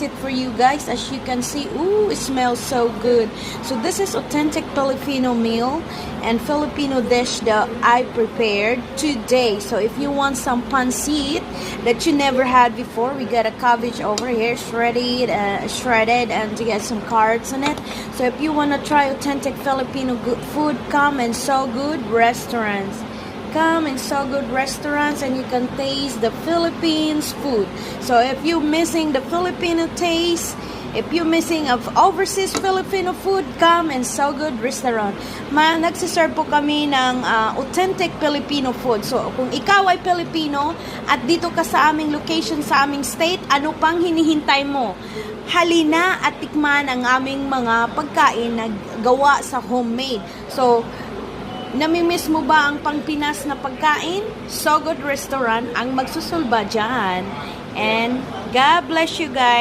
taste it for you guys. As you can see, ooh, it smells so good. So this is authentic Filipino meal and Filipino dish that I prepared today. So if you want some pancit that you never had before, we got a cabbage over here, shredded, and to get some carrots in it. So if you want to try authentic Filipino good food, come and So Good restaurants. Come in So Good restaurants and you can taste the Philippines food. So if you're missing the Filipino taste, if you're missing of overseas Filipino food, come in So Good restaurant. Nagsiserve po kami ng authentic Filipino food. So kung ikaw ay Filipino at dito ka sa aming location, sa aming state, ano pang hinihintay mo? Halina at tikman ang aming mga pagkain na gawa sa homemade. So namimiss mo ba ang pang-Pinas na pagkain? So Good Restaurant ang magsusulba dyan. And God bless you guys.